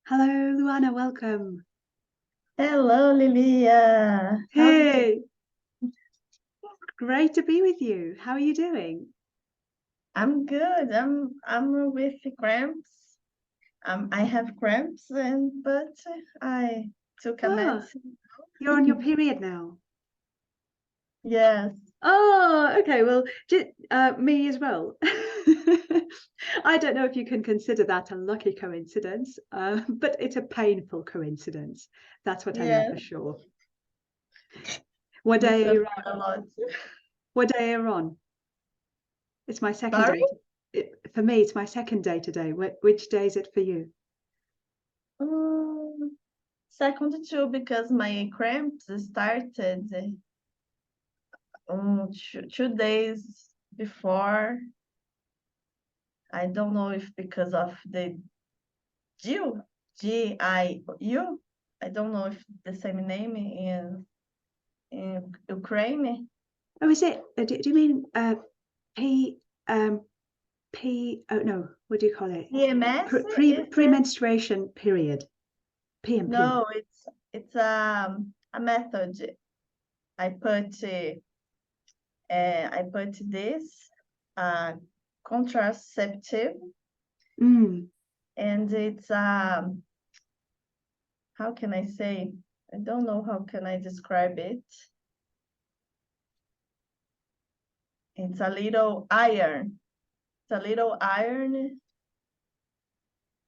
Hello, Luana, welcome. Hello, Lilia. Hey, great to be with you. How are you doing? I'm good. I'm with cramps. I have cramps, but I took a Oh, medicine. you're on your period now. Yes, Oh, okay. Well, me as well. I don't know if you can consider that a lucky coincidence, but it's a painful coincidence. That's what I know yes. for sure. What We day are suffer you a on? lot. What day are you on? It's my second Sorry? day. For me, it's my second day today. Which day is it for you? Um, Second two because my cramps started 2 days before. I don't know if because of the GIU, GIU. I don't know if the same name in Ukraine. Oh, is it? Do you mean P P? Oh no, what do you call it? EMS is Premenstruation period. PMP. no, it's a method. I put I put this contraceptive, Mm. and it's how can I say? I don't know how can I describe it. It's a little iron. It's a little iron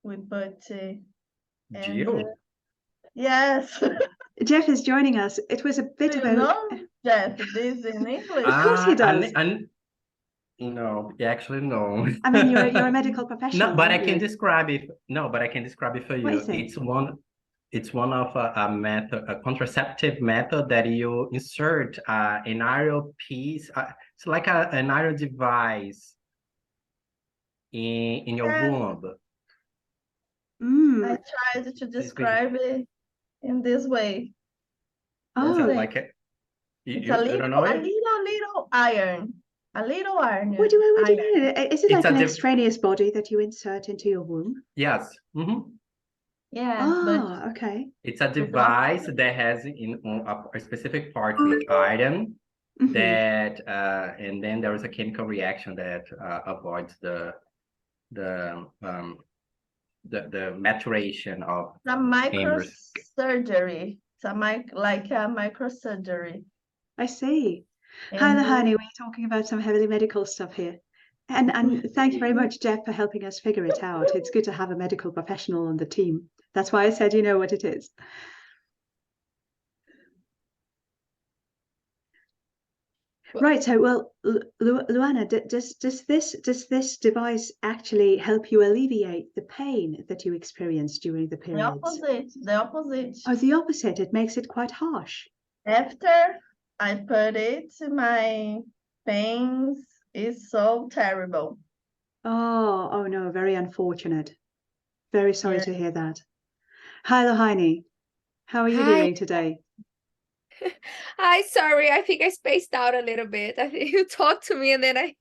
we put and Jill? yes. Jeff is joining us. It was a Do bit of you a. know, Jeff, this in English? Of course he does. No, actually no. I mean, you're a medical No, professional, but I aren't can you? describe it. No, but I can describe it for What you. is it? It's one of a method, a contraceptive method that you insert an aerial piece. It's like an aerial device in your Yes, womb. Mm. I tried to This is describe it in this way. The it's Oh, same. like a, It's you don't know a it? little iron. A little what do iron. what do Iron. you mean? Is it It's like a an div extraneous body that you insert into your womb? Yes. Yes, but Oh, okay. It's a we don't. device that has in a specific part with iron Hmm. that and then there is a chemical reaction that avoids the um the maturation of It's a embryos. microsurgery. It's a like a microsurgery. I see. Hi, And Lahani. We're talking about some heavily medical stuff here. And thank you very much, Jeff, for helping us figure it out. It's good to have a medical professional on the team. That's why I said you know what it is. Right. So, well, Luana, does this device actually help you alleviate the pain that you experience during the periods? the opposite. Oh, the opposite. It makes it quite harsh. After I put it, my pains is so terrible. Oh no, very unfortunate. Very sorry Yeah. to hear that. Hi, Lahaini. How are you Hi. doing today? Hi, sorry. I think I spaced out a little bit. I think you talked to me and then I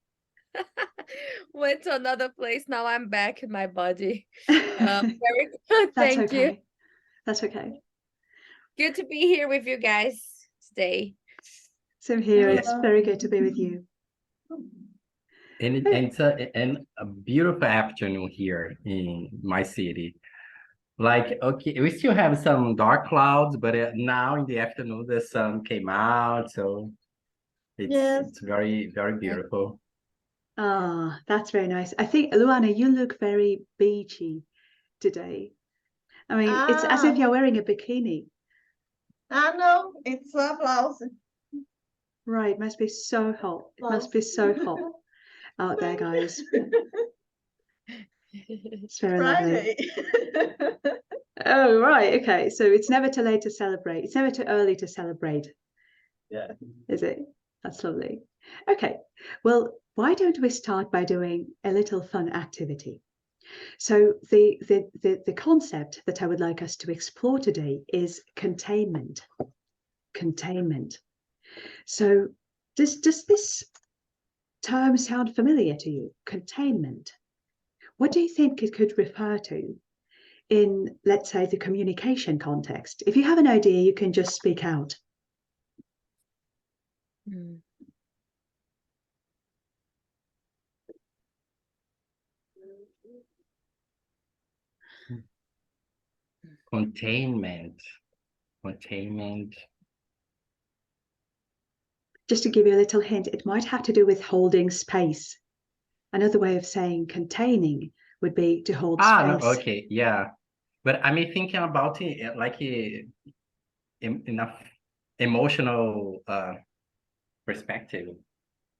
went to another place. Now I'm back in my body. Very good. That's Thank you. okay. That's okay. Good to be here with you guys today. Same here. It's Hello. very good to be with you. And it's a beautiful afternoon here in my city. Like, okay, we still have some dark clouds, but now in the afternoon the sun came out, so Yes. it's very, very beautiful. Ah, that's very nice. I think, Luana, you look very beachy today. I mean, it's as if Ah, you're wearing a bikini. I know. It's a blouse. Right, must be so hot. It must be so hot out there, guys. It's very lovely. Friday. Oh, right. Okay. So it's never too late to celebrate. It's never too early to celebrate, Yeah. is it? That's lovely. Okay. Well, why don't we start by doing a little fun activity? So the concept that I would like us to explore today is containment. Containment. So does this term sound familiar to you? Containment. What do you think it could refer to? in, let's say, the communication context. If you have an idea, you can just speak out. Mm. Containment. Just to give you a little hint, it might have to do with holding space. Another way of saying containing would be to hold No, space. okay, yeah. But I'm thinking about it like in a emotional perspective,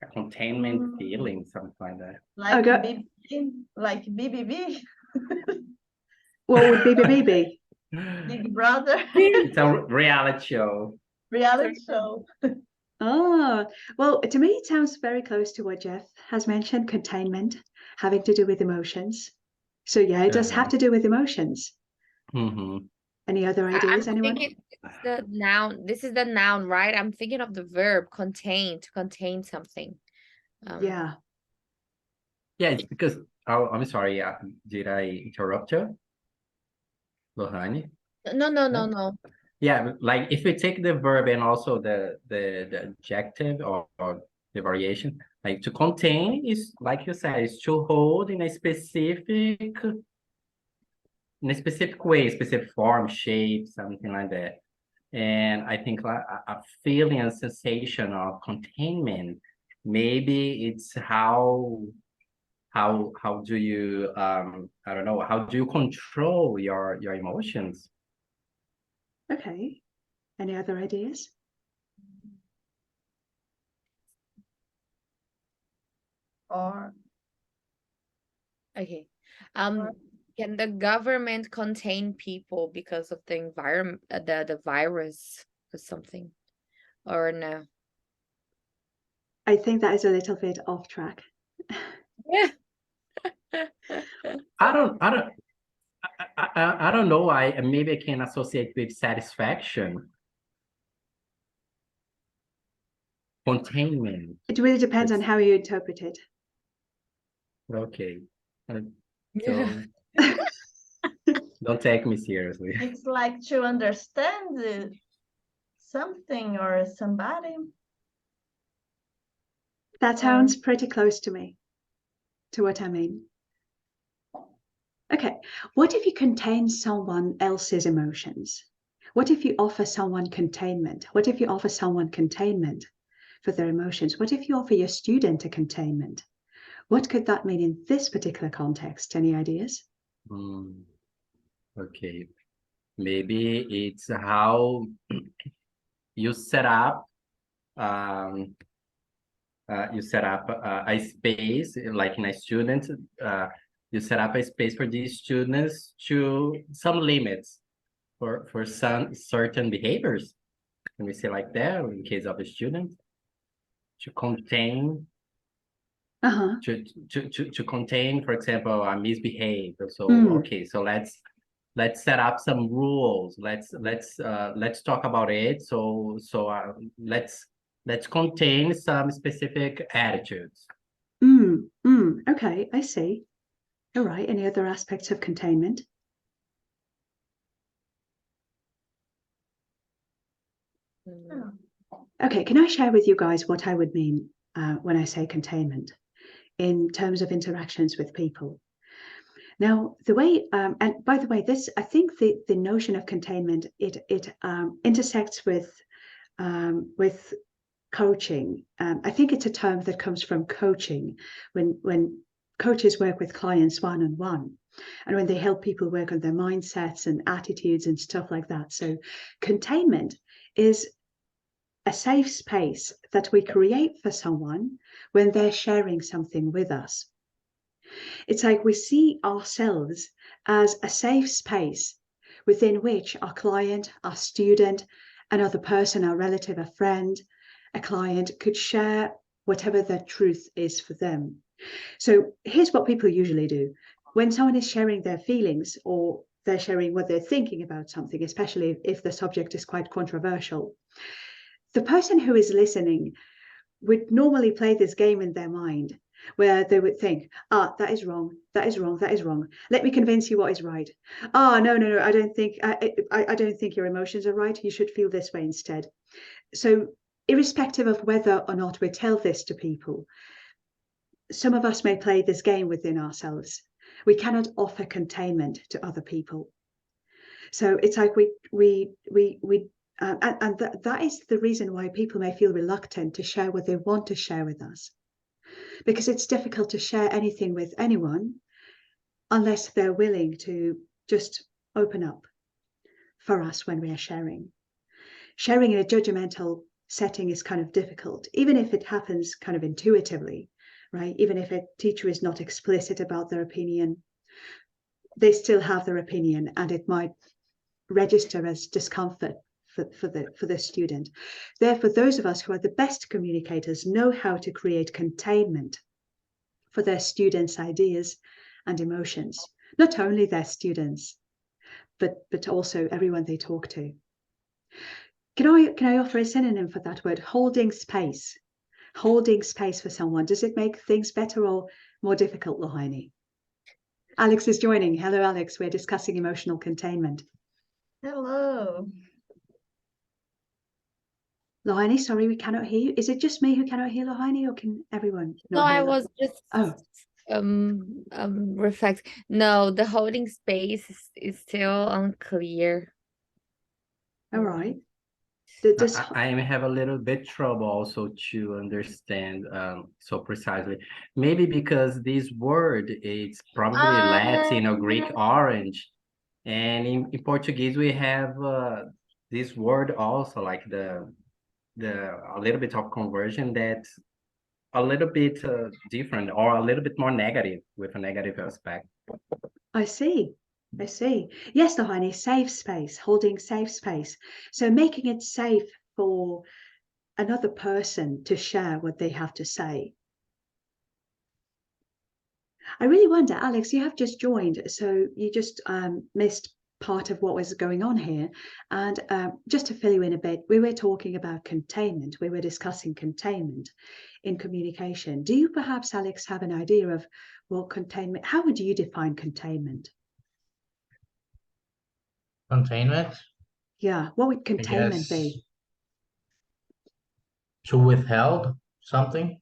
a containment feeling, something like that. Like Okay. BBB, What would BBB be? Big Brother, It's a reality show. reality show. Oh, well, to me, it sounds very close to what Jeff has mentioned, containment, having to do with emotions. So yeah, it does have to do with emotions. Mm-hmm. Any other ideas, I'm anyone? thinking it's the noun. This is the noun, right? I'm thinking of the verb contain, to contain something. Yeah. Yeah, it's because, oh, I'm sorry, did I interrupt you, Lohane? No. Yeah, like if we take the verb and also the adjective or the variation, like to contain is, like you said, is to hold in a specific way, specific form, shape, something like that. And I think like a feeling, a sensation of containment, maybe it's how do you I don't know, how do you control your emotions? Okay. Any other ideas? Or Okay. Can the government contain people because of the environment, the virus or something, or no? I think that is a little bit off track. Yeah. I don't know. Maybe I can associate with satisfaction, containment. It really depends on how you interpret it. Okay. So Yeah. don't take me seriously. it's like to understand something or somebody. That sounds pretty close to me, to what I mean. Okay, what if you contain someone else's emotions? What if you offer someone containment? What if you offer someone containment for their emotions? What if you offer your student a containment? What could that mean in this particular context? Any ideas? Okay. Maybe it's how you set up a space, like in a student, you set up a space for these students to some limits for some certain behaviors. Can we say like that in case of a student? To contain to contain, for example, a misbehave. So okay, so let's set up some rules. Let's talk about it. So let's contain some specific attitudes. Okay, I see. All right. Any other aspects of containment? Okay, can I share with you guys what I would mean when I say containment in terms of interactions with people? Now, the way, and by the way, this, I think the notion of containment, it intersects with coaching. I think it's a term that comes from coaching, when coaches work with clients one-on-one, and when they help people work on their mindsets and attitudes and stuff like that. So containment is a safe space that we create for someone when they're sharing something with us. It's like we see ourselves as a safe space within which our client, our student, another person, our relative, a friend, a client could share whatever their truth is for them. So here's what people usually do. When someone is sharing their feelings or they're sharing what they're thinking about something, especially if the subject is quite controversial, the person who is listening would normally play this game in their mind. where they would think, that is wrong, that is wrong, that is wrong. Let me convince you what is right. No, I don't think I don't think your emotions are right. You should feel this way instead. So irrespective of whether or not we tell this to people, some of us may play this game within ourselves. We cannot offer containment to other people. So it's like that is the reason why people may feel reluctant to share what they want to share with us, because it's difficult to share anything with anyone unless they're willing to just open up for us when we are sharing. Sharing in a judgmental setting is kind of difficult, even if it happens kind of intuitively, right? Even if a teacher is not explicit about their opinion, they still have their opinion, and it might register as discomfort for the student. Therefore, those of us who are the best communicators know how to create containment for their students' ideas and emotions, not only their students, but also everyone they talk to. Can I offer a synonym for that word? Holding space. Holding space for someone. Does it make things better or more difficult, Lohani? Alex is joining. Hello, Alex. We're discussing emotional containment. Hello. Lohani, sorry, we cannot hear you. Is it just me who cannot hear Lohani, or can everyone No, not hear I Lohani? was just reflect. No, the holding space is still unclear. All right. I have a little bit trouble also to understand so precisely. Maybe because this word is probably Latin or Greek orange, and in Portuguese we have this word also, like the a little bit of conversion that's a little bit different, or a little bit more negative, with a negative aspect. I see. Yes, Lohani, safe space, holding safe space. So making it safe for another person to share what they have to say. I really wonder, Alex, you have just joined, so you just missed part of what was going on here. And just to fill you in a bit, we were talking about containment. We were discussing containment in communication. Do you perhaps, Alex, have an idea of what containment, how would you define containment? Containment? Yeah, what would containment be? To withhold something?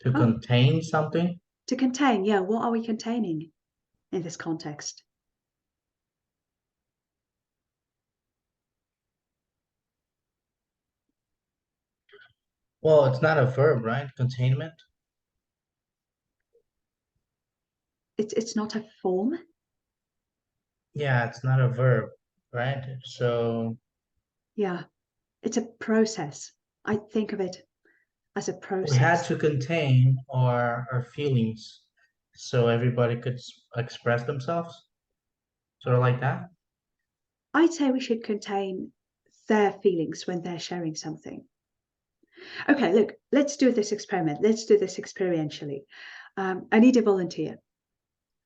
To contain something? To contain, yeah, what are we containing in this context? Well, it's not a verb, right? Containment? It's not a form. Yeah, it's not a verb, right? So Yeah, it's a process. I think of it as a process. we had to contain our feelings so everybody could express themselves, sort of like that. I'd say we should contain their feelings when they're sharing something. Okay, look, let's do this experiment. Let's do this experientially. I need a volunteer.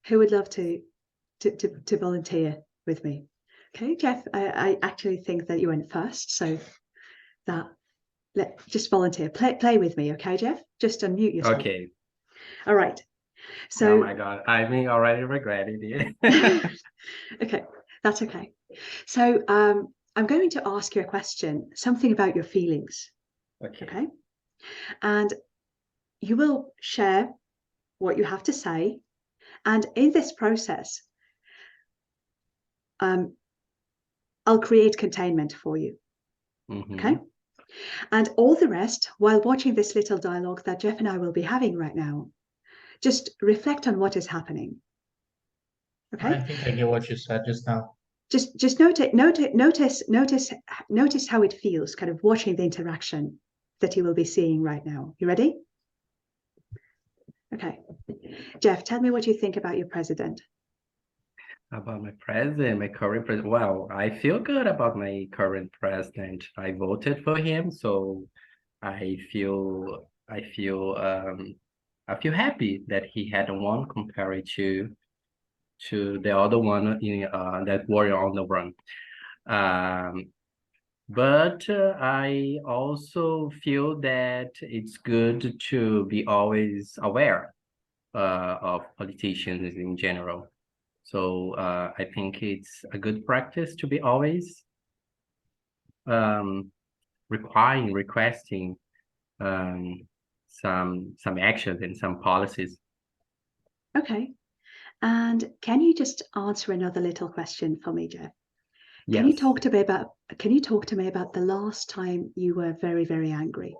Who would love to volunteer with me? Okay, Jeff, I actually think that you went first, so just volunteer. Play with me, okay, Jeff? Just unmute yourself. Okay. All right. So. Oh my God, I mean, already regretted it. Okay, that's okay. So I'm going to ask you a question, something about your feelings. Okay. And you will share what you have to say. And in this process, I'll create containment for you. Mm-hmm. Okay. And all the rest, while watching this little dialogue that Jeff and I will be having right now, just reflect on what is happening. Okay. I think I get what you said just now. Just notice how it feels, kind of watching the interaction that you will be seeing right now. You ready? Okay. Jeff, tell me what you think about your president. About my president, my current president. Well, I feel good about my current president. I voted for him, so I feel happy that he had won compared to the other one in that were on the run. But I also feel that it's good to be always aware of politicians in general. So I think it's a good practice to be always requesting some actions and some policies. Okay. And can you just answer another little question for me, Jeff? Yes. Can you talk to me about the last time you were very, very angry?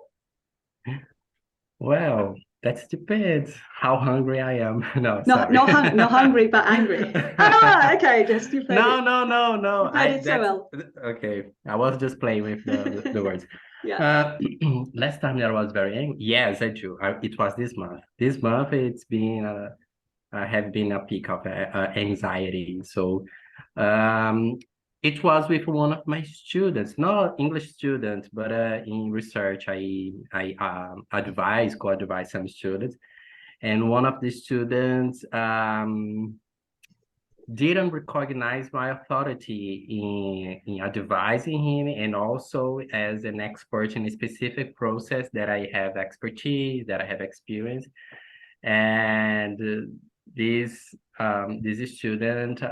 Well, that depends how hungry I am. No, Not sorry. not hungry, but angry. Okay, just you played No, it. no. You played it so well. Okay. I was just playing with the words. Yeah. Last time that I was very angry. Yes, I do. It was this month. This month it's been I have been a peak of anxiety. So it was with one of my students, not English student, but in research, I co-advise some students, and one of the students didn't recognize my authority in advising him, and also as an expert in a specific process that I have expertise, that I have experience, and this student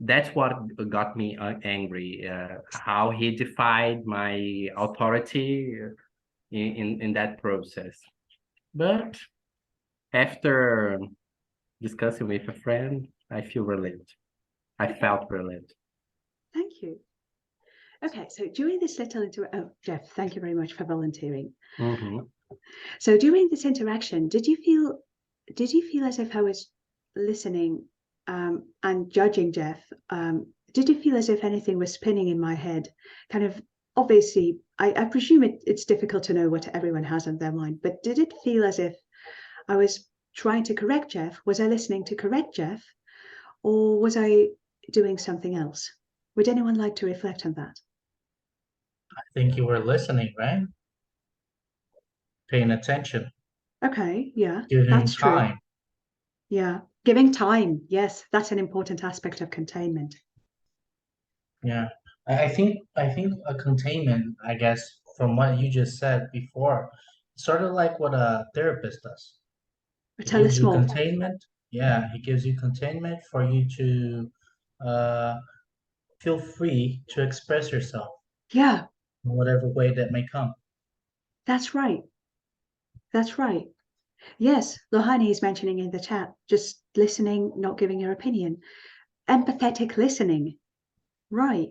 that's what got me angry, how he defied my authority in that process. But after discussing with a friend, I feel relieved. I felt relieved. Thank you. Okay, so during this little Jeff, thank you very much for volunteering. Mm-hmm. So during this interaction, did you feel as if I was listening and judging Jeff? Did you feel as if anything was spinning in my head? Kind of, obviously, I presume it's difficult to know what everyone has on their mind, but did it feel as if I was trying to correct Jeff? Was I listening to correct Jeff? Or was I doing something else? Would anyone like to reflect on that? I think you were listening, right? Paying attention, Okay, yeah, giving that's true. time. Yeah, giving time. Yes, that's an important aspect of containment. Yeah, I think a containment, I guess, from what you just said before, sort of like what a therapist does. He Tell gives us you more. containment. Yeah, he gives you containment for you to feel free to express yourself Yeah, in whatever way that may come. that's right. That's right. Yes, Lohani is mentioning in the chat, just listening, not giving your opinion. Empathetic listening. Right.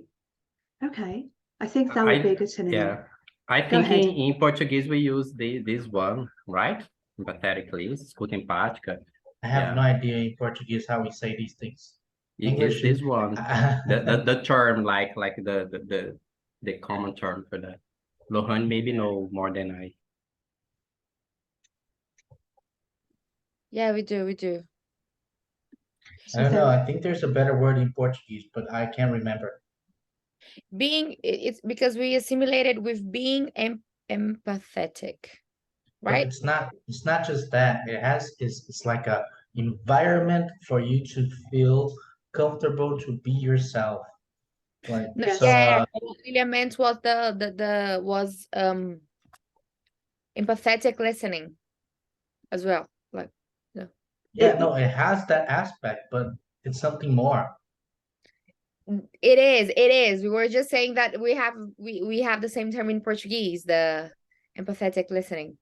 Okay. I think that would be a good synonym. Yeah, I Go think ahead. in Portuguese we use this one, right? Empathetically, escuta empática. I have Yeah. no idea in Portuguese how we say these things. It's this one, the term, like the common term for that. Lohan maybe know more than I. Yeah, we do. I don't know. I think there's a better word in Portuguese, but I can't remember. It's because we assimilated with being empathetic, But right? it's not just that. It's like a environment for you to feel comfortable to be yourself. Like No, Yes. so yeah, what Lilia meant was was empathetic listening as well. Like, no. yeah, no, it has that aspect, but it's something more. It is. We were just saying that we have the same term in Portuguese, the empathetic listening.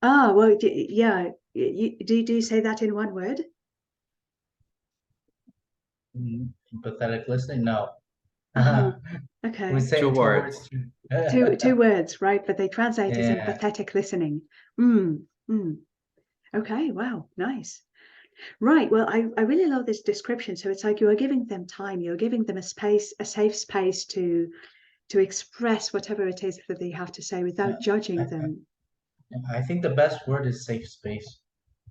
Ah, well, yeah. Do you say that in one word? Empathetic listening, no. Uh-huh. We Okay. say Two two words. words. Two words, right? But they translate as Yeah. empathetic listening. Okay, wow, nice. Right, well, I really love this description. So it's like you are giving them time, you're giving them a safe space to express whatever it is that they have to say without judging them. I think the best word is safe space.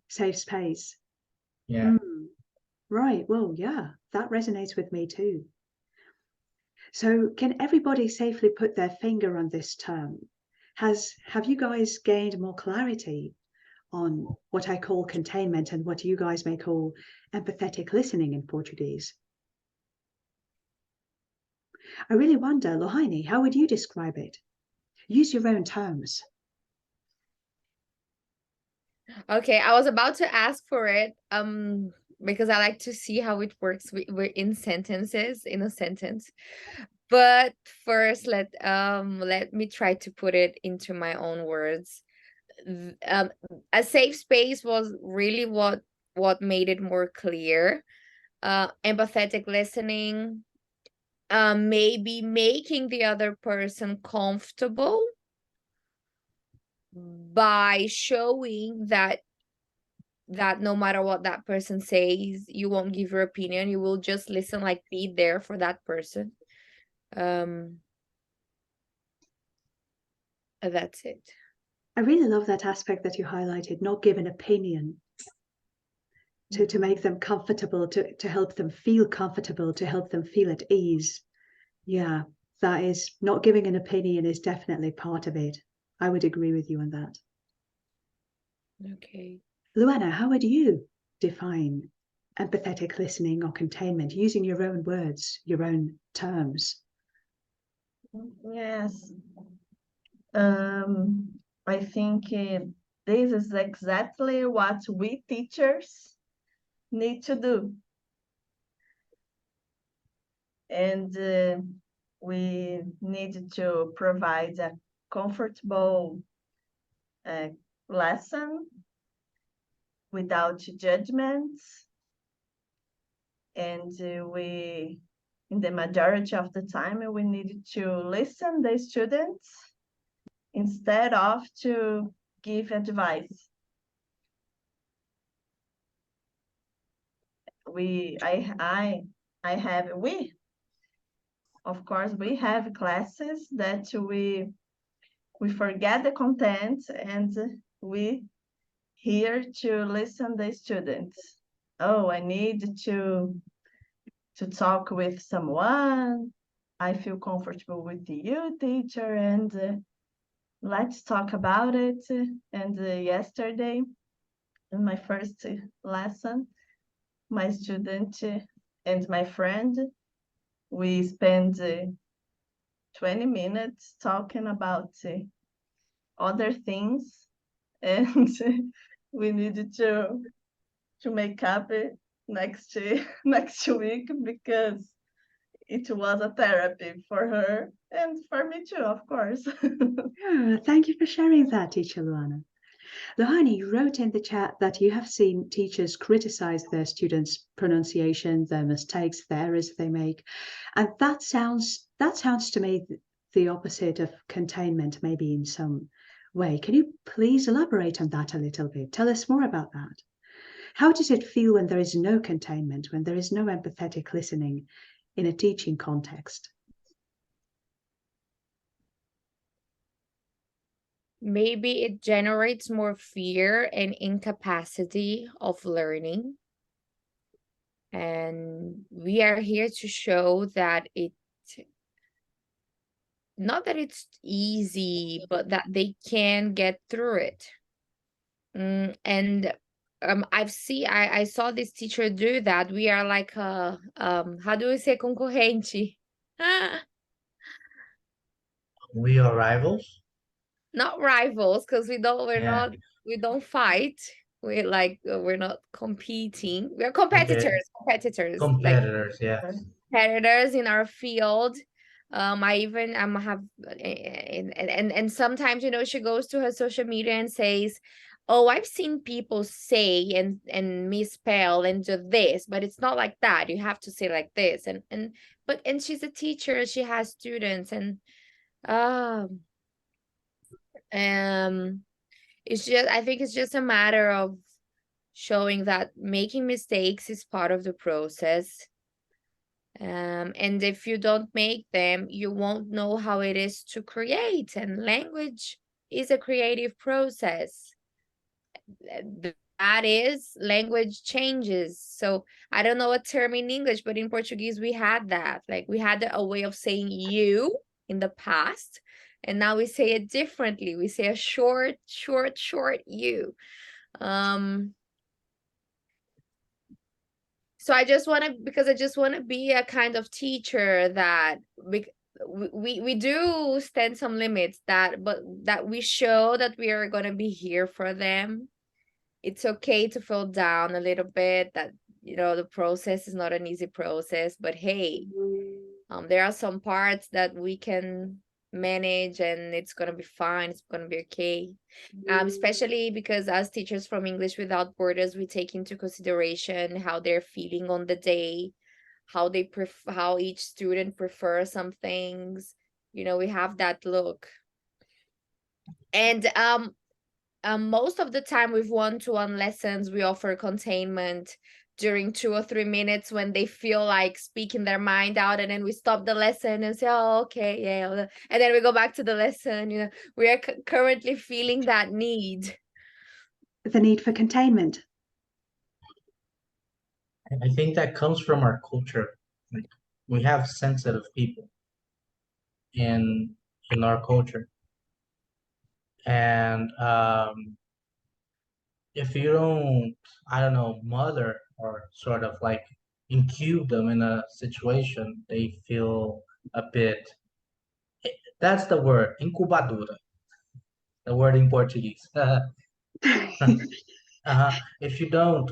Safe space. Yeah. Right, well, yeah, that resonates with me too. So can everybody safely put their finger on this term? Have you guys gained more clarity on what I call containment and what you guys may call empathetic listening in Portuguese? I really wonder, Lohani, how would you describe it? Use your own terms. Okay, I was about to ask for it, because I like to see how it works in sentences, in a sentence. But first, let me try to put it into my own words. A safe space was really what made it more clear. Empathetic listening, maybe making the other person comfortable by showing that no matter what that person says, you won't give your opinion, you will just listen, like be there for that person. That's it. I really love that aspect that you highlighted, not give an opinion, to make them comfortable, to help them feel comfortable, to help them feel at ease. Yeah, that is, not giving an opinion is definitely part of it. I would agree with you on that. Okay. Luana, how would you define empathetic listening or containment using your own words, your own terms? Yes. I think this is exactly what we teachers need to do. And we need to provide a comfortable lesson without judgments. And we, in the majority of the time, we need to listen the students instead of to give advice. Of course, we have classes that we forget the content and we here to listen the students. Oh, I need to talk with someone. I feel comfortable with you, teacher, and let's talk about it. And yesterday, in my first lesson, my student and my friend, we spent 20 minutes talking about other things, and we needed to make up next next week because it was a therapy for her and for me too, of course. Yeah, thank you for sharing that, teacher Luana. Lohani, you wrote in the chat that you have seen teachers criticize their students' pronunciation, their mistakes, the errors they make. And that sounds to me the opposite of containment, maybe in some way. Can you please elaborate on that a little bit? Tell us more about that. How does it feel when there is no containment, when there is no empathetic listening in a teaching context? Maybe it generates more fear and incapacity of learning. And we are here to show that not that it's easy, but that they can get through it. And I saw this teacher do that. We are like how do we say concorrente? We are rivals. Not rivals, because we Yeah. don't fight. We're not competing. We're Okay. competitors, like Competitors, yeah. competitors in our field. I even have and sometimes, you know, she goes to her social media and says, oh, I've seen people say and misspell and do this, but it's not like that. You have to say like this. And she's a teacher, she has students, and it's just, I think it's just a matter of showing that making mistakes is part of the process. And if you don't make them, you won't know how it is to create. And language is a creative process. That is, language changes. So I don't know a term in English, but in Portuguese we had that. Like we had a way of saying you in the past, and now we say it differently. We say a short you. So I just want to, because I just want to be a kind of teacher that we do stand some limits, but that we show that we are going to be here for them. It's okay to fall down a little bit, that, the process is not an easy process, but hey, there are some parts that we can manage and it's going to be fine. It's going to be okay. Especially because as teachers from English Without Borders, we take into consideration how they're feeling on the day, how how each student prefers some things. We have that look. And most of the time with one-to-one lessons, we offer containment during 2 or 3 minutes when they feel like speaking their mind out, and then we stop the lesson and say, oh, okay, yeah, and then we go back to the lesson. We are currently feeling that need. The need for containment. I think that comes from our culture. Like, we have sensitive people in our culture, and if you don't, I don't know, mother or sort of like incube them in a situation, they feel a bit. That's the word, incubadora, the word in Portuguese. If you don't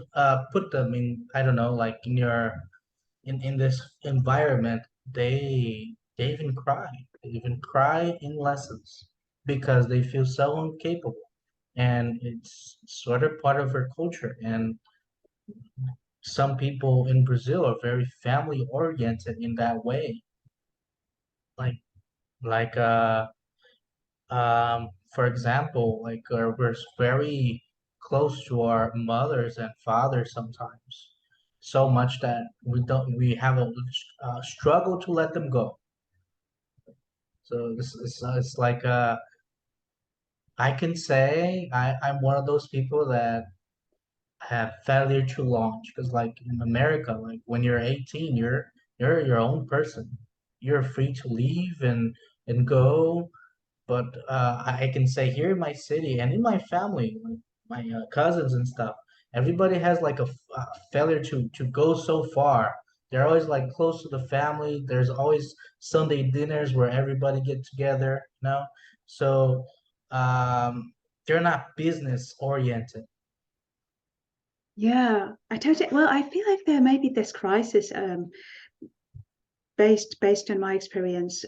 put them in, I don't know, like in your in this environment, they even cry. They even cry in lessons because they feel so incapable. And it's sort of part of our culture. And some people in Brazil are very family oriented in that way. Like like for example, like we're very close to our mothers and fathers sometimes, so much that we have a struggle to let them go. So this is it's like I can say I'm one of those people that have failure to launch, because like in America, like when you're 18, you're your own person. You're free to leave and go. But I can say here in my city and in my family, like my cousins and stuff, everybody has like a failure to go so far. They're always like close to the family. There's always Sunday dinners where everybody get together. So they're not business oriented. Yeah, I totally. Well, I feel like there may be this crisis, based on my experience,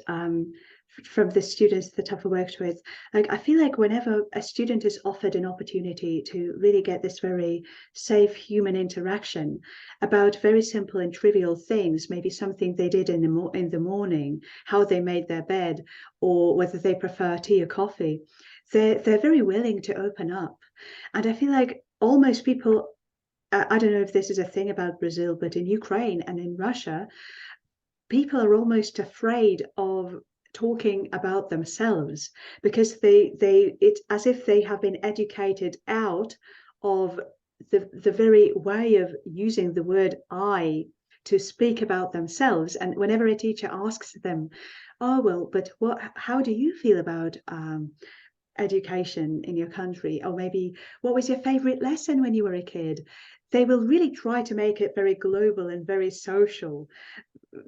from the students that I've worked with. Like, I feel like whenever a student is offered an opportunity to really get this very safe human interaction about very simple and trivial things, maybe something they did in the morning, how they made their bed, or whether they prefer tea or coffee, they're very willing to open up. And I feel like almost people, I don't know if this is a thing about Brazil, but in Ukraine and in Russia, people are almost afraid of talking about themselves because it's as if they have been educated out of the very way of using the word I to speak about themselves. And whenever a teacher asks them, oh, well, but how do you feel about education in your country, or maybe what was your favorite lesson when you were a kid, they will really try to make it very global and very social,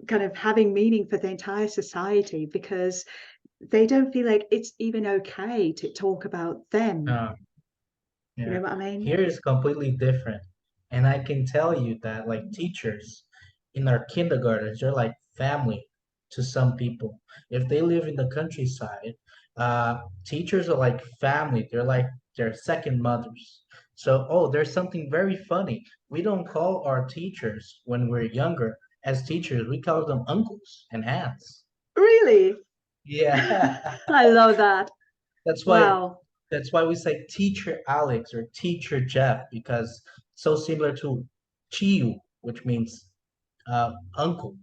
kind of having meaning for the entire society, because they don't feel like it's even okay to talk about them. Yeah. You know what I mean? Here is completely different. And I can tell you that like teachers in our kindergartens, they're like family to some people. If they live in the countryside, teachers are like family. They're like their second mothers. So, oh, there's something very funny. We don't call our teachers when we're younger as teachers. We call them uncles and aunts. Really? Yeah. I love that. That's why Wow. that's why we say teacher Alex or teacher Jeff, because it's so similar to tio, which means uncle.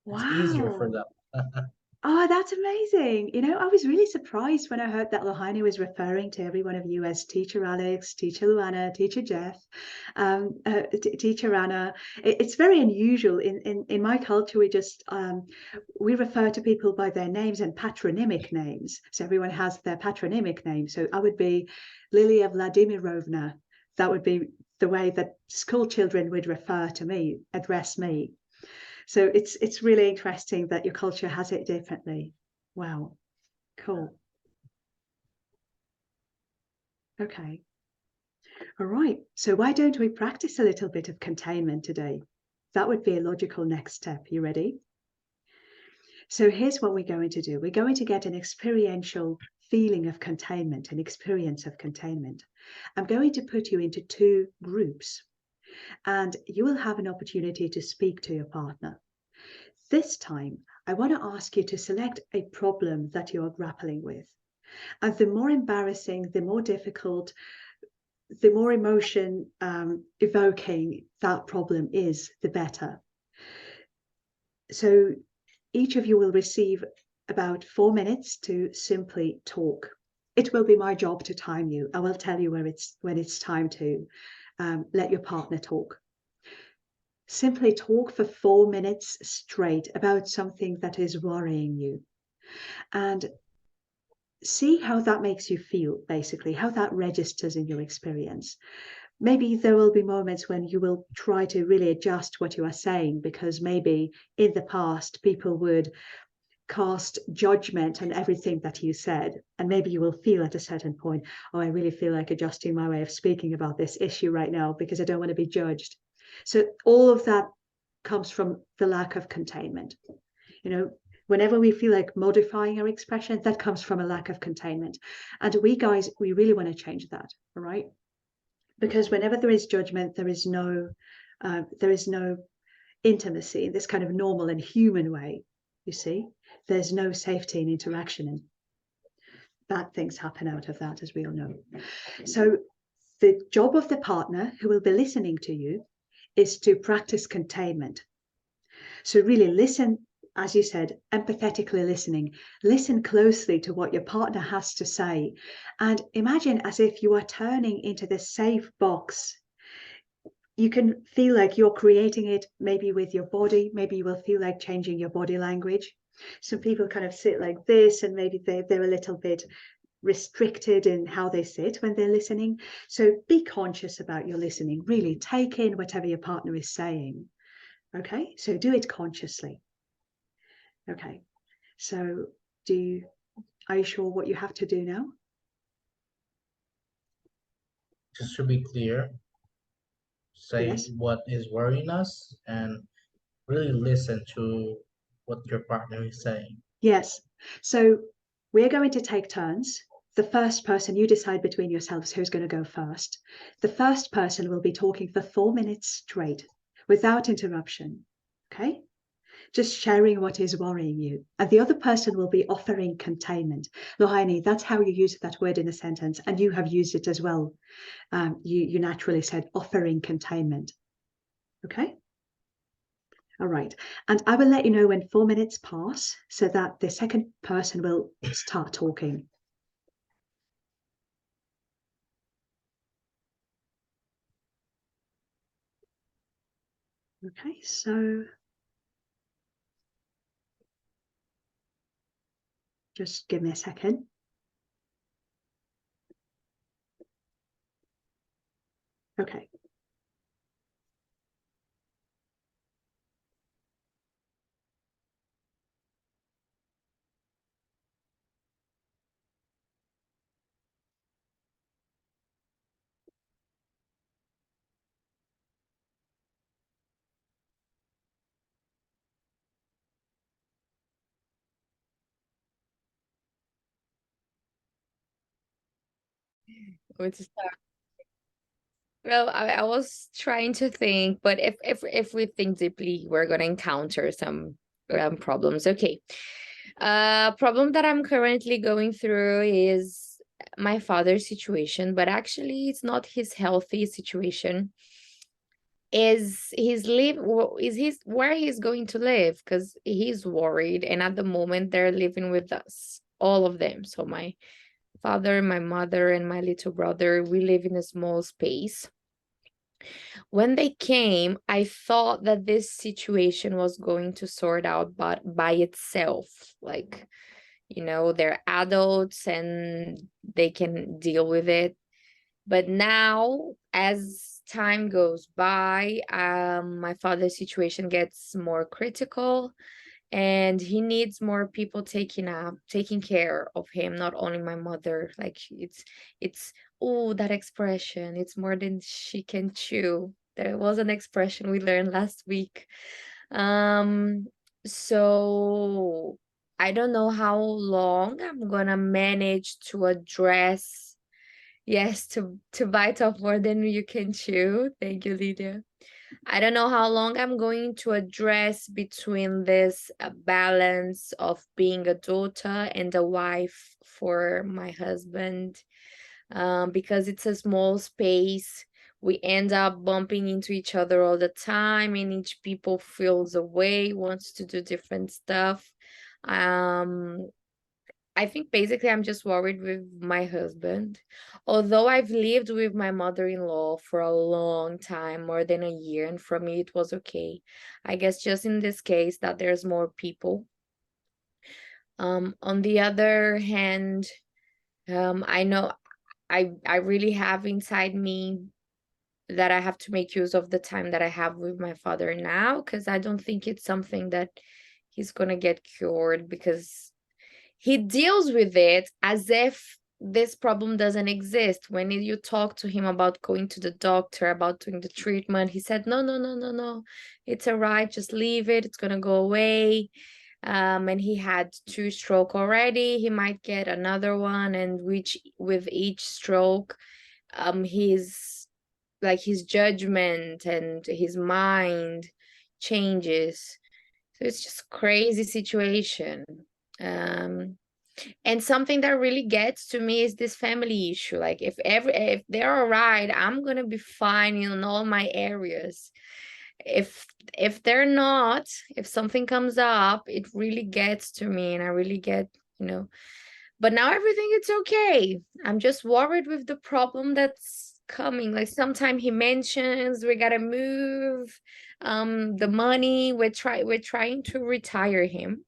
It's easier for Wow. them. Oh, that's amazing. I was really surprised when I heard that Lahaina was referring to every one of you as Teacher Alex, Teacher Luana, Teacher Jeff, Teacher Anna. It's very unusual. In my culture, we refer to people by their names and patronymic names. So everyone has their patronymic name. So I would be Lilia Vladimirovna. That would be the way that school children would refer to me, address me. So it's really interesting that your culture has it differently. Wow, cool. Okay. All right. So why don't we practice a little bit of containment today? That would be a logical next step. You ready? So here's what we're going to do. We're going to get an experiential feeling of containment, an experience of containment. I'm going to put you into 2 groups, and you will have an opportunity to speak to your partner. This time, I want to ask you to select a problem that you are grappling with. And the more embarrassing, the more difficult, the more emotion evoking that problem is, the better. So each of you will receive about 4 minutes to simply talk. It will be my job to time you. I will tell you when it's time to let your partner talk. Simply talk for 4 minutes straight about something that is worrying you. And see how that makes you feel, basically, how that registers in your experience. Maybe there will be moments when you will try to really adjust what you are saying, because maybe in the past people would cast judgment on everything that you said. And maybe you will feel at a certain point, oh, I really feel like adjusting my way of speaking about this issue right now because I don't want to be judged. So all of that comes from the lack of containment. You know, whenever we feel like modifying our expression, that comes from a lack of containment. And we guys, we really want to change that, all right? Because whenever there is judgment, there is no intimacy in this kind of normal and human way. You see, there's no safety in interaction, and bad things happen out of that, as we all know. So the job of the partner who will be listening to you is to practice containment. So really listen, as you said, empathetically listening. Listen closely to what your partner has to say, and imagine as if you are turning into this safe box. You can feel like you're creating it maybe with your body. Maybe you will feel like changing your body language. Some people kind of sit like this, and maybe they're a little bit restricted in how they sit when they're listening. So be conscious about your listening. Really take in whatever your partner is saying. Okay, so do it consciously. Okay, so are you sure what you have to do now? Just to be clear, say Yes. what is worrying us and really listen to what your partner is saying. Yes. So we're going to take turns. The first person, you decide between yourselves who's going to go first. The first person will be talking for 4 minutes straight without interruption. Okay? Just sharing what is worrying you. And the other person will be offering containment. Lohani, that's how you use that word in a sentence. And you have used it as well. You naturally said offering containment. Okay? All right. And I will let you know when 4 minutes pass so that the second person will start talking. Okay, so just give me a second. Okay. Going to start. Well, I was trying to think, but if we think deeply, we're gonna encounter some problems. Okay. Problem that I'm currently going through is my father's situation, but actually it's not his healthy situation. Is his where he's going to live, because he's worried, and at the moment they're living with us, all of them. So my father, my mother, and my little brother, we live in a small space. When they came, I thought that this situation was going to sort out by itself. Like, they're adults and they can deal with it. But now, as time goes by, my father's situation gets more critical, and he needs more people taking care of him, not only my mother. Like it's oh, that expression, it's more than she can chew. There was an expression we learned last week. Um, so I don't know how long I'm gonna manage to address. Yes, to bite off more than you can chew. Thank you, Lydia. I don't know how long I'm going to address between this balance of being a daughter and a wife for my husband, because it's a small space. We end up bumping into each other all the time, and each people feels a way, wants to do different stuff. Um, I think basically I'm just worried with my husband. Although I've lived with my mother-in-law for a long time, more than a year, and for me it was okay. I guess just in this case that there's more people. On the other hand, I know I really have inside me that I have to make use of the time that I have with my father now, because I don't think it's something that he's gonna get cured, because he deals with it as if this problem doesn't exist. When you talk to him about going to the doctor, about doing the treatment, he said, no, no, no, no, no. It's all right. Just leave it. It's going to go away. And he had 2 stroke already. He might get another one. And which with each stroke, his judgment and his mind changes. So it's just crazy situation. And something that really gets to me is this family issue. Like if they're all right, I'm gonna be fine in all my areas. If they're not, if something comes up, it really gets to me, and I really get, but now everything it's okay. I'm just worried with the problem that's coming. Like sometimes he mentions we gotta move the money. We're trying to retire him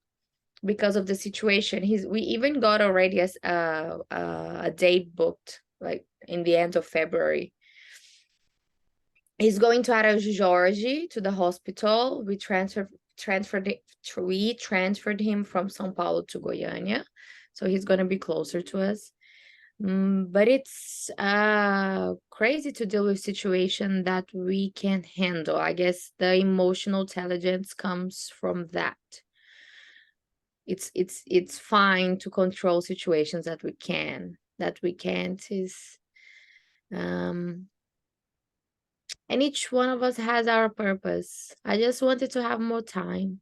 because of the situation. We even got already a date booked, like in the end of February. He's going to Araujo Jorge to the hospital. We transferred him from São Paulo to Goiânia, so he's going to be closer to us. But it's crazy to deal with situation that we can handle. I guess the emotional intelligence comes from that. It's fine to control situations that we can. That we can't is and each one of us has our purpose. I just wanted to have more time.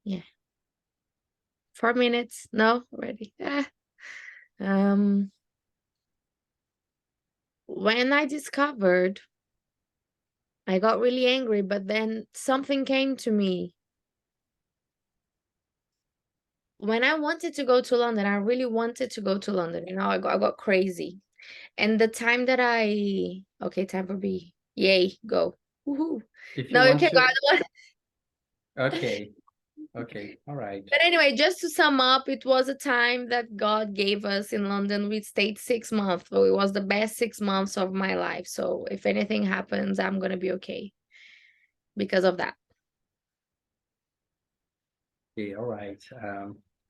Yeah. 4 minutes. No, already. When I discovered, I got really angry, but then something came to me. When I wanted to go to London, I really wanted to go to London. I got crazy. And the time that okay, time for B. Yay, go. Woohoo. If you No, you want can go. to... Okay. Okay. All right. But anyway, just to sum up, it was a time that God gave us in London. We stayed 6 months, so it was the best 6 months of my life. So if anything happens, I'm gonna be okay because of that. Okay, all right.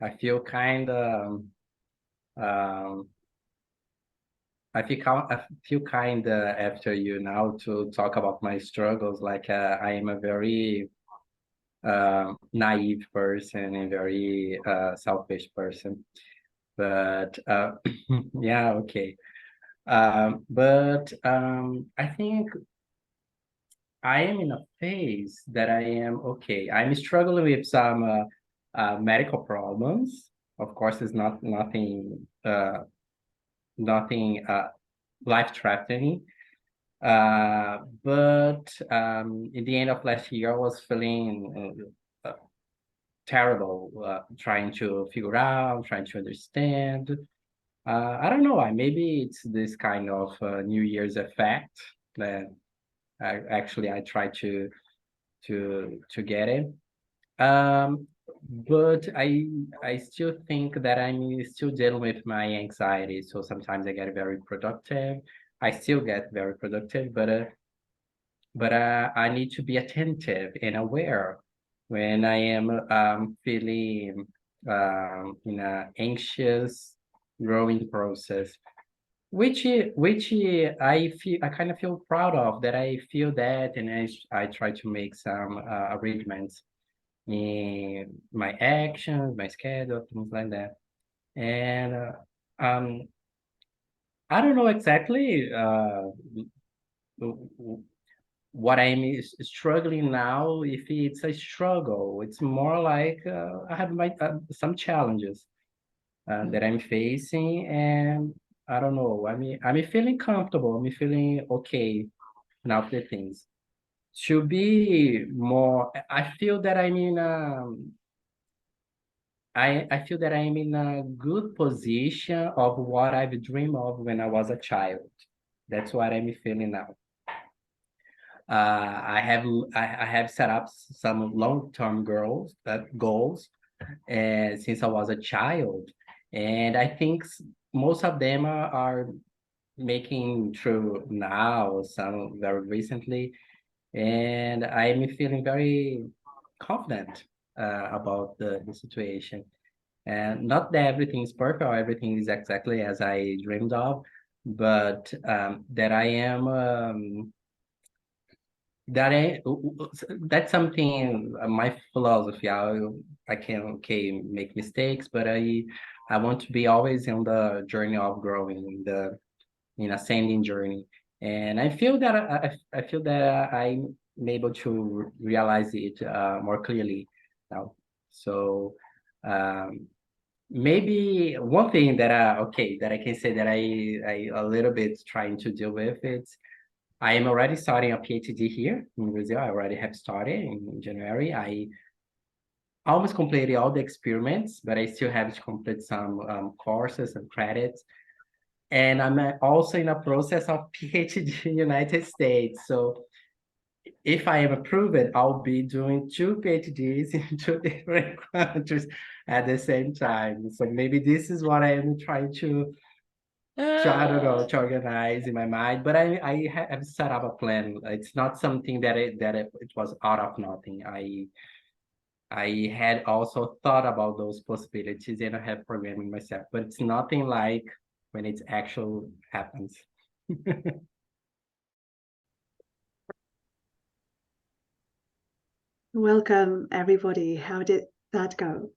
I feel kind of after you now to talk about my struggles. Like I am a very naive person and very selfish person. But yeah, okay. But I think I am in a phase that I am okay. I'm struggling with some medical problems. Of course, it's nothing life-threatening. But in the end of last year, I was feeling terrible, trying to figure out, trying to understand. I don't know. Maybe it's this kind of New Year's effect that I try to get it. But I still think that I'm still dealing with my anxiety. So sometimes I get very productive. I still get very productive, but I need to be attentive and aware when I am feeling in an anxious growing process, which I kind of feel proud of that. I feel that, and I try to make some arrangements in my actions, my schedule, things like that. And I don't know exactly what I'm struggling now. If it's a struggle, it's more like I have some challenges that I'm facing, and I don't know. I'm feeling comfortable. I'm feeling okay now with the things. Should be more. I feel that I feel that I'm in a good position of what I've dreamed of when I was a child. That's what I'm feeling now. I have set up some long-term goals since I was a child, and I think most of them are making true now, some very recently, and I'm feeling very confident about the situation. And not that everything is perfect or everything is exactly as I dreamed of, but that I am that I that's something my philosophy. I can make mistakes, but I want to be always on the journey of growing, in ascending journey, and I feel that I feel that I'm able to realize it more clearly now. So maybe one thing that that I can say that I a little bit trying to deal with, it's I am already starting a PhD here in Brazil. I already have started in January. I almost completed all the experiments, but I still have to complete some courses and credits. And I'm also in a process of PhD in the United States. So if I am approved, I'll be doing 2 PhDs in 2 different countries at the same time. So maybe this is what I am trying to I don't know, to organize in my mind, but I have set up a plan. It's not something it was out of nothing. I had also thought about those possibilities and I have programming myself, but it's nothing like when it actually happens. Welcome, everybody. How did that go?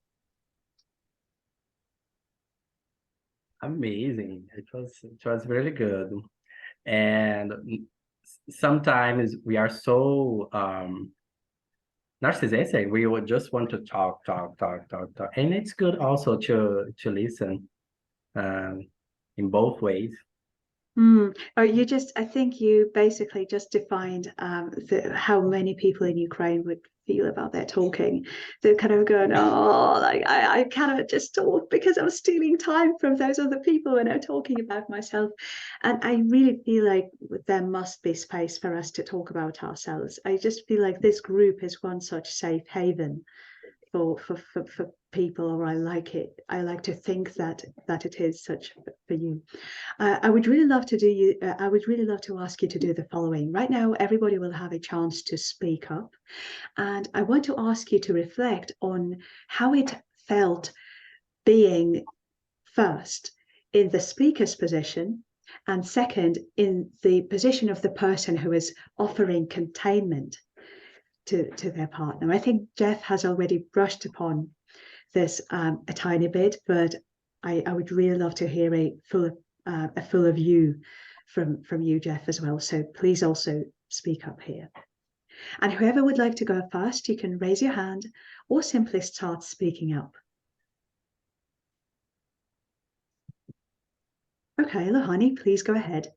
Amazing. It was really good. And sometimes we are so narcissistic. We would just want to talk. And it's good also to listen in both ways. Oh, I think you basically just defined how many people in Ukraine would feel about their talking. They're kind of going, oh, like I cannot just talk because I'm stealing time from those other people when I'm talking about myself. And I really feel like there must be space for us to talk about ourselves. I just feel like this group is one such safe haven for people, or I like to think that it is such for you. I would really love to ask you to do the following. Right now, everybody will have a chance to speak up, and I want to ask you to reflect on how it felt being first in the speaker's position, and second in the position of the person who is offering containment to their partner. I think Jeff has already brushed upon this a tiny bit, but I would really love to hear a fuller view from you, Jeff, as well. So please also speak up here. And whoever would like to go first, you can raise your hand or simply start speaking up. Okay, Lohani, please go ahead.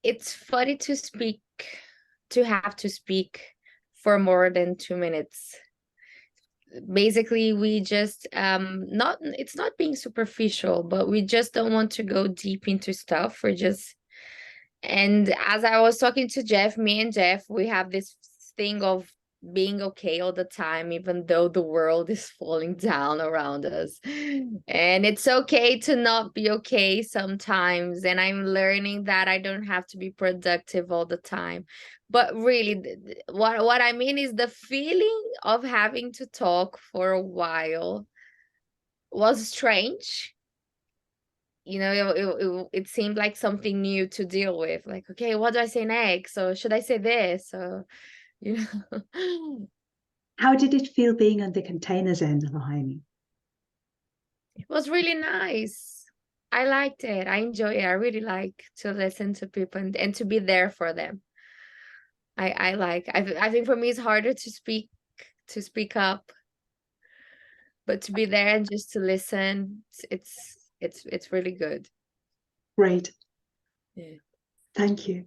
It's funny to have to speak for more than 2 minutes. Basically, we just it's not being superficial, but we just don't want to go deep into stuff. And as I was talking to Jeff, me and Jeff, we have this thing of being okay all the time, even though the world is falling down around us. And it's okay to not be okay sometimes. And I'm learning that I don't have to be productive all the time. But really, what I mean is the feeling of having to talk for a while was strange. You know, it seemed like something new to deal with. Like, okay, what do I say next? Or should I say this? Or, you know. How did it feel being on the containers end, Lahaini? It was really nice. I liked it. I enjoy it. I really like to listen to people and to be there for them. I think for me it's harder to speak up, but to be there and just to listen, it's really good. Great. Yeah. Thank you.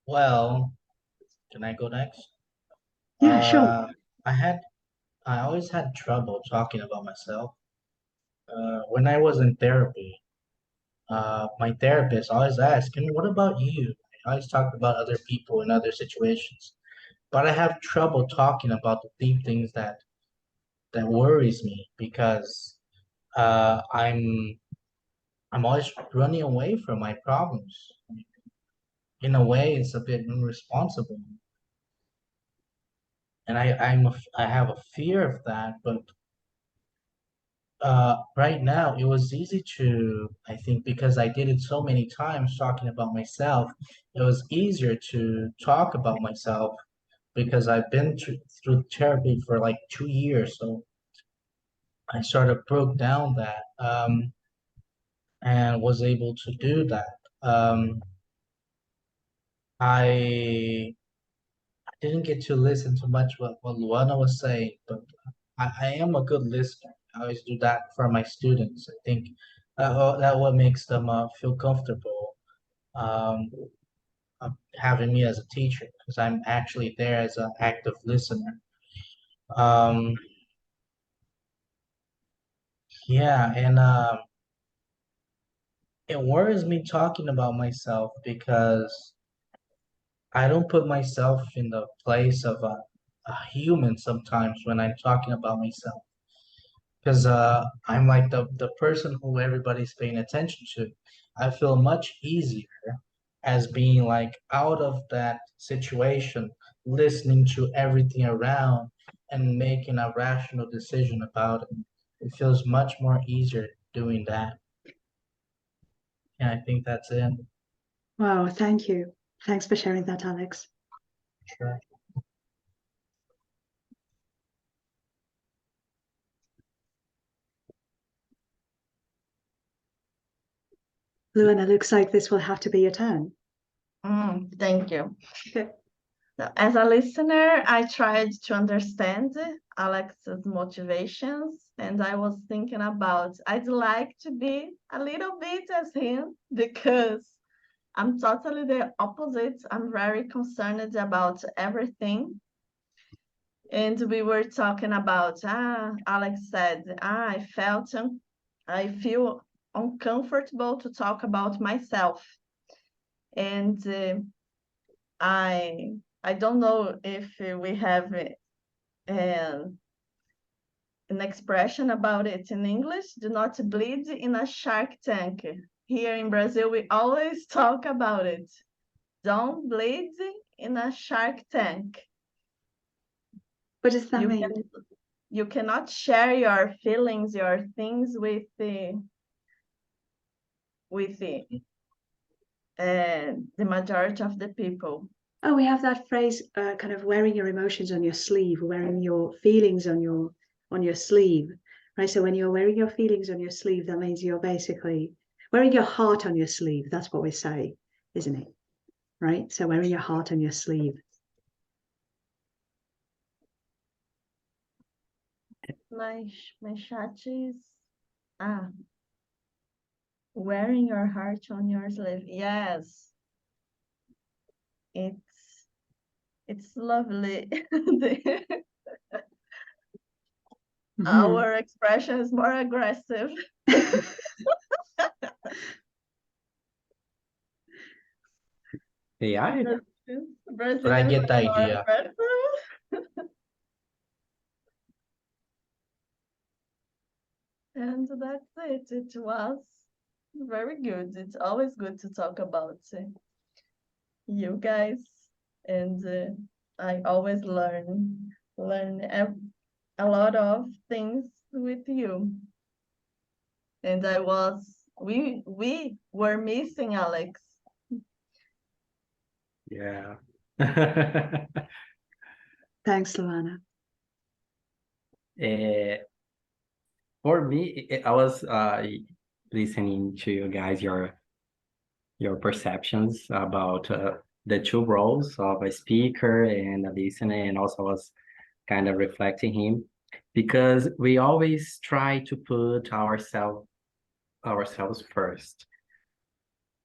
Well, can I go next? Yeah, sure. I always had trouble talking about myself. When I was in therapy, my therapist always asked, "And what about you?" I always talked about other people and other situations, but I have trouble talking about the deep things that worries me because uh, I'm I'm always running away from my problems. In a way, it's a bit irresponsible, and I have a fear of that. But right now, it was easy to, I think, because I did it so many times talking about myself, it was easier to talk about myself because I've been through therapy for like 2 years. So I sort of broke down that and was able to do that. I didn't get to listen to much what Luana was saying, but I am a good listener. I always do that for my students. I think that what makes them feel comfortable um, having me as a teacher because I'm actually there as an active listener. Um, yeah, and it worries me talking about myself because I don't put myself in the place of a human sometimes when I'm talking about myself. Because I'm like the person who everybody's paying attention to. I feel much easier as being like out of that situation, listening to everything around and making a rational decision about it. It feels much more easier doing that. And I think that's it. Wow, thank you. Thanks for sharing that, Alex. Sure. Luana, looks like this will have to be your turn. Thank you. Okay. Now, as a listener, I tried to understand Alex's motivations, and I was thinking about I'd like to be a little bit as him because I'm totally the opposite. I'm very concerned about everything. And we were talking about, Alex said, I feel uncomfortable to talk about myself. And I don't know if we have an expression about it in English. Do not bleed in a shark tank. Here in Brazil, we always talk about it. Don't bleed in a shark tank. What does that mean? You cannot share your feelings, your things with the majority of the people. Oh, we have that phrase, kind of wearing your emotions on your sleeve, wearing your feelings on your sleeve, right? So when you're wearing your feelings on your sleeve, that means you're basically wearing your heart on your sleeve. That's what we say, isn't it? Right? So wearing your heart on your sleeve. My chat is wearing your heart on your sleeve. Yes, it's lovely. Our expression is more aggressive. AI? But I Brazilian get the idea. And that's it. It was very good. It's always good to talk about you guys, and I always learn a lot of things with you. And we were missing Alex. Yeah. Thanks, Luana. Eh, for me, I was listening to you guys, your perceptions about the two roles of a speaker and a listener, and also was kind of reflecting him because we always try to put ourselves first.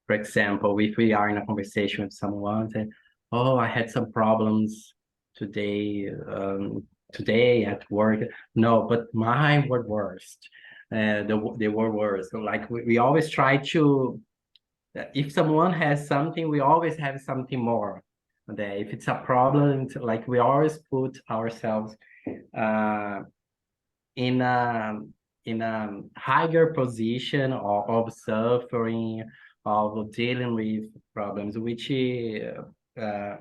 For example, if we are in a conversation with someone, say, "Oh, I had some problems today, today at work." No, but mine were worst. They were worse. So like we always try to, if someone has something, we always have something more. That if it's a problem, like we always put ourselves uh, in a higher position of suffering, of dealing with problems, uh,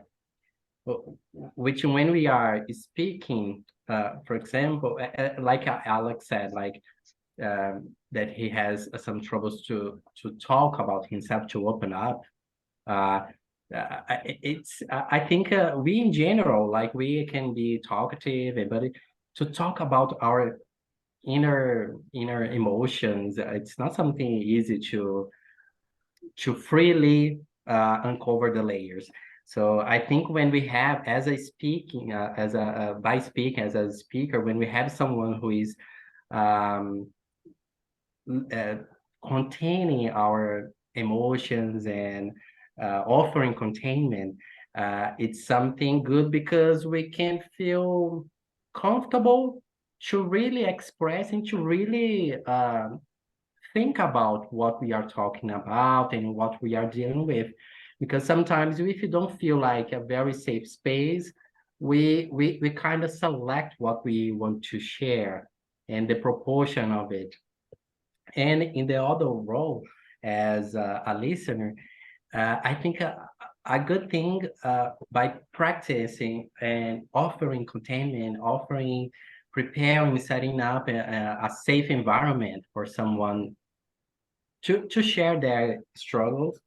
which when we are speaking, for example, like Alex said, like that he has some troubles to talk about himself, to open up. Uh, I think we in general, like we can be talkative, but to talk about our inner emotions, it's not something easy to freely uncover the layers. So I think when we have as a speaking as a by speaking as a speaker, when we have someone who is um, uh, containing our emotions and offering containment, it's something good because we can feel comfortable to really express and to really think about what we are talking about and what we are dealing with. Because sometimes if you don't feel like a very safe space, we kind of select what we want to share and the proportion of it. And in the other role as a listener, I think a good thing by practicing and offering containment, offering, preparing, setting up a safe environment for someone to share their struggles.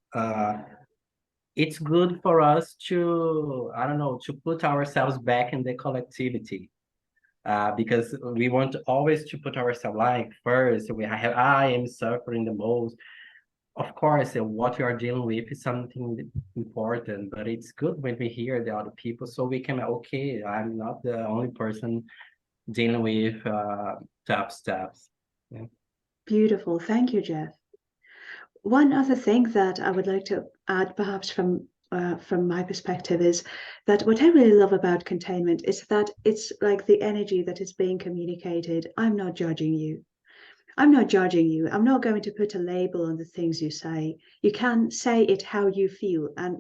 It's good for us to, I don't know, to put ourselves back in the collectivity. Because we want always to put ourselves like first. I am suffering the most. Of course, what you are dealing with is something important, but it's good when we hear the other people so we can, okay, I'm not the only person dealing with tough stuff. Yeah. Beautiful. Thank you, Jeff. One other thing that I would like to add, perhaps from my perspective, is that what I really love about containment is that it's like the energy that is being communicated. I'm not judging you. I'm not judging you. I'm not going to put a label on the things you say. You can say it how you feel, and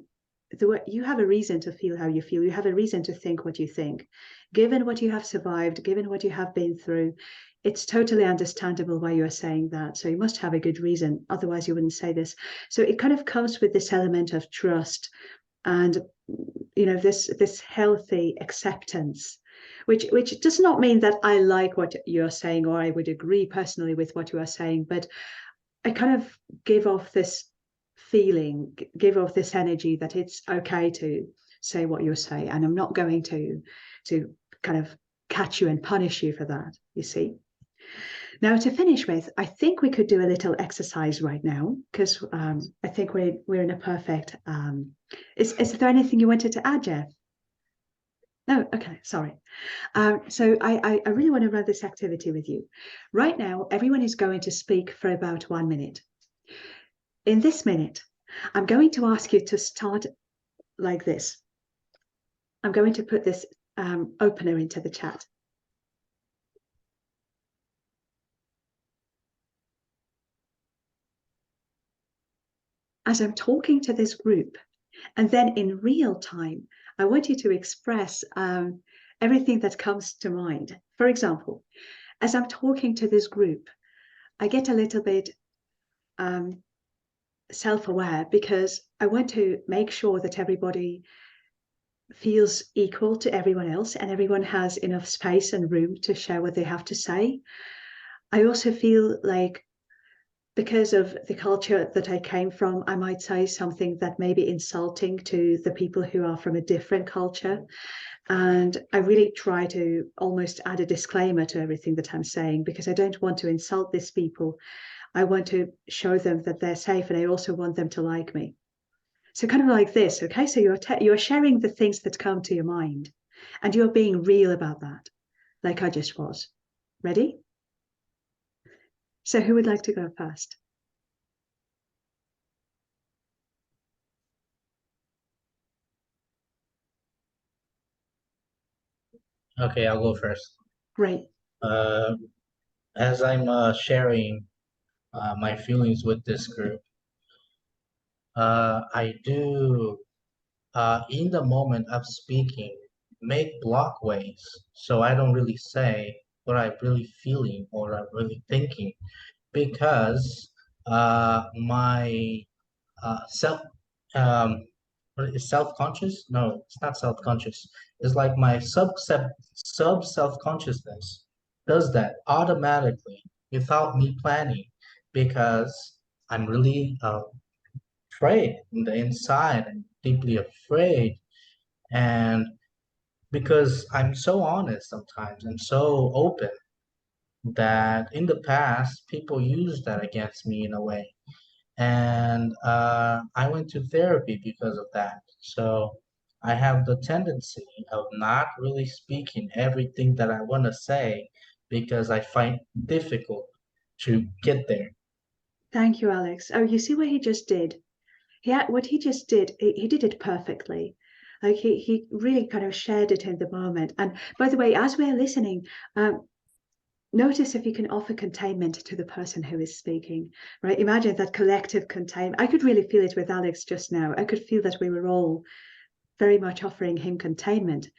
you have a reason to feel how you feel. You have a reason to think what you think. Given what you have survived, given what you have been through, it's totally understandable why you're saying that. So you must have a good reason. Otherwise, you wouldn't say this. So it kind of comes with this element of trust and this healthy acceptance, which does not mean that I like what you're saying or I would agree personally with what you are saying, but I kind of give off this feeling, give off this energy that it's okay to say what you say, and I'm not going to kind of catch you and punish you for that, you see. Now, to finish with, I think we could do a little exercise right now, because I think we're in a perfect. Is there anything you wanted to add, Jeff? No, okay, sorry. So I really want to run this activity with you. Right now, everyone is going to speak for about 1 minute. In this minute, I'm going to ask you to start like this. I'm going to put this opener into the chat. As I'm talking to this group, and then in real time, I want you to express everything that comes to mind. For example, as I'm talking to this group, I get a little bit self-aware because I want to make sure that everybody feels equal to everyone else and everyone has enough space and room to share what they have to say. I also feel like because of the culture that I came from, I might say something that may be insulting to the people who are from a different culture. And I really try to almost add a disclaimer to everything that I'm saying because I don't want to insult these people. I want to show them that they're safe and I also want them to like me. So kind of like this, okay? So you're sharing the things that come to your mind and you're being real about that, like I just was. Ready? So who would like to go first? Okay, I'll go first. Great. As I'm sharing my feelings with this group, I do, in the moment of speaking, make blockways so I don't really say what I'm really feeling or I'm really thinking because my self um what is self-conscious? No, it's not self-conscious. It's like my sub self-consciousness does that automatically without me planning because I'm really afraid in the inside and deeply afraid and because I'm so honest sometimes and so open that in the past people used that against me in a way and I went to therapy because of that. So I have the tendency of not really speaking everything that I want to say because I find it difficult to get there. Thank you, Alex. Oh, you see what he just did? What he just did, he did it perfectly. Like he really kind of shared it in the moment. And by the way, as we're listening, notice if you can offer containment to the person who is speaking, right? Imagine that collective containment. I could really feel it with Alex just now. I could feel that we were all very much offering him containment.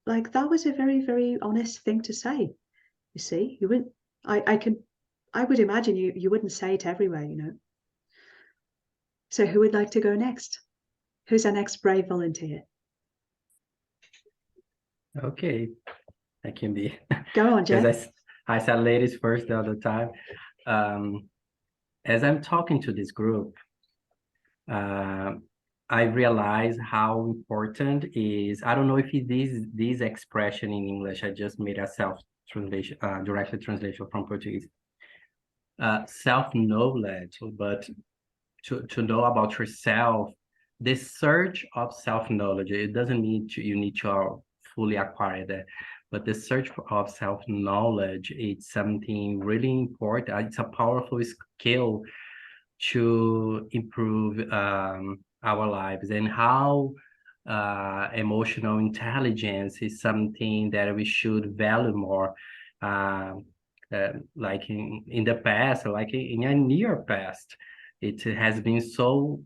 Like that was a very, very honest thing to say. You see, you wouldn't, I would imagine you wouldn't say it everywhere, you know. So who would like to go next? Who's our next brave volunteer? Okay, I can be. Go on, Because Jeff. I said ladies first the other time. As I'm talking to this group, I realize how important is, I don't know if this expression in English, I just made a self-translation, directly translation from Portuguese. Self-knowledge, but to know about yourself, this search of self-knowledge, it doesn't mean you need to fully acquire that, but the search of self-knowledge, it's something really important. It's a powerful skill to improve our lives and how emotional intelligence is something that we should value more. Like in the past, like in a near past, it has been so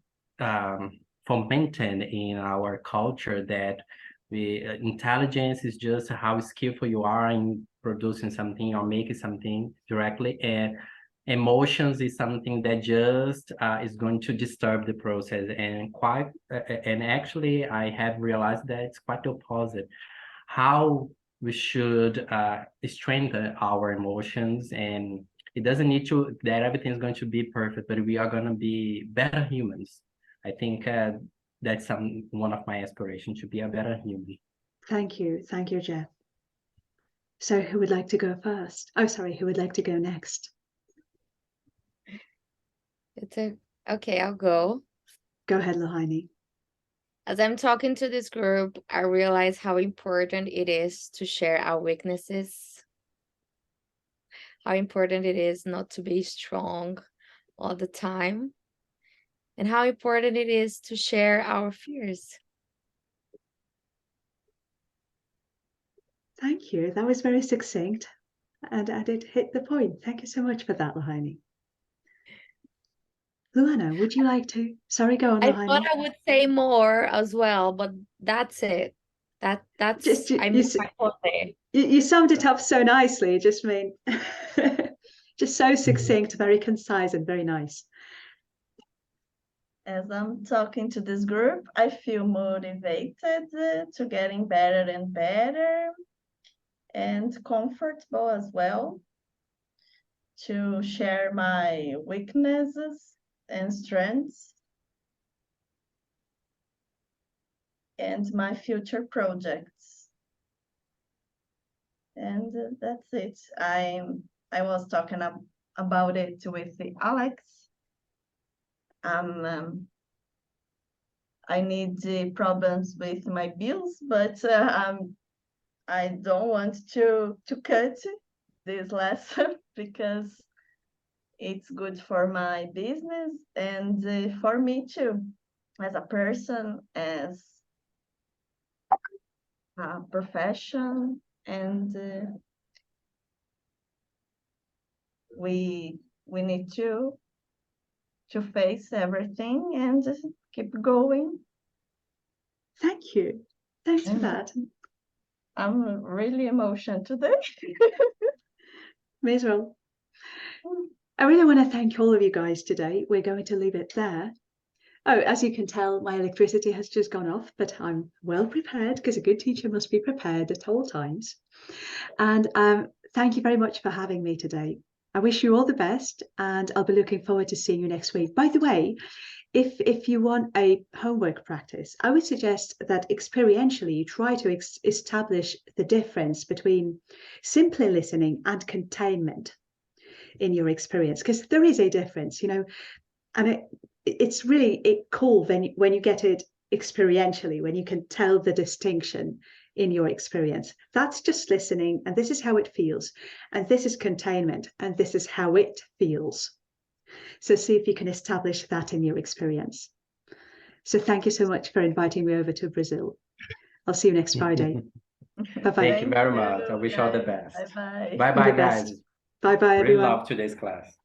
fomented in our culture that intelligence is just how skillful you are in producing something or making something directly, and emotions is something that just is going to disturb the process and actually I have realized that it's quite the opposite, how we should strengthen our emotions, and it doesn't need to that everything's going to be perfect, but we are going to be better humans. I think that's one of my aspirations, to be a better human. Thank you, Jeff. So who would like to go first? Oh, sorry, who would like to go next? Okay, I'll go. Go ahead, Lahaini. As I'm talking to this group, I realize how important it is to share our weaknesses, how important it is not to be strong all the time, and how important it is to share our fears. Thank you. That was very succinct and it hit the point. Thank you so much for that, Lahaini. Luana, would you like to? Sorry, go on, I thought Lahaina. I would say more as well, but that's it. That's I You, mean my point there. you summed it up so nicely. Just mean, just so succinct, very concise, and very nice. As I'm talking to this group, I feel motivated to getting better and better, and comfortable as well to share my weaknesses and strengths and my future projects. And that's it. I was talking about it with the Alex. I need the problems with my bills, but I don't want to cut this lesson because it's good for my business and for me too, as a person, as a profession, and we need to face everything and just keep going. Thank you. Thanks for And that. I'm really emotional today. Me as well. I really want to thank all of you guys today. We're going to leave it there. Oh, as you can tell, my electricity has just gone off, but I'm well prepared because a good teacher must be prepared at all times. And thank you very much for having me today. I wish you all the best, and I'll be looking forward to seeing you next week. By the way, if you want a homework practice, I would suggest that experientially you try to establish the difference between simply listening and containment in your experience, because there is a difference, you know, and it's really cool when you get it experientially, when you can tell the distinction in your experience. That's just listening, and this is how it feels, and this is containment, and this is how it feels. So see if you can establish that in your experience. So thank you so much for inviting me over to Brazil. I'll see you next Friday. Bye-bye. Thank you very much. I wish you all the guys. best. Bye-bye. Bye-bye, The best. guys. Bye-bye, Really everyone. love today's class.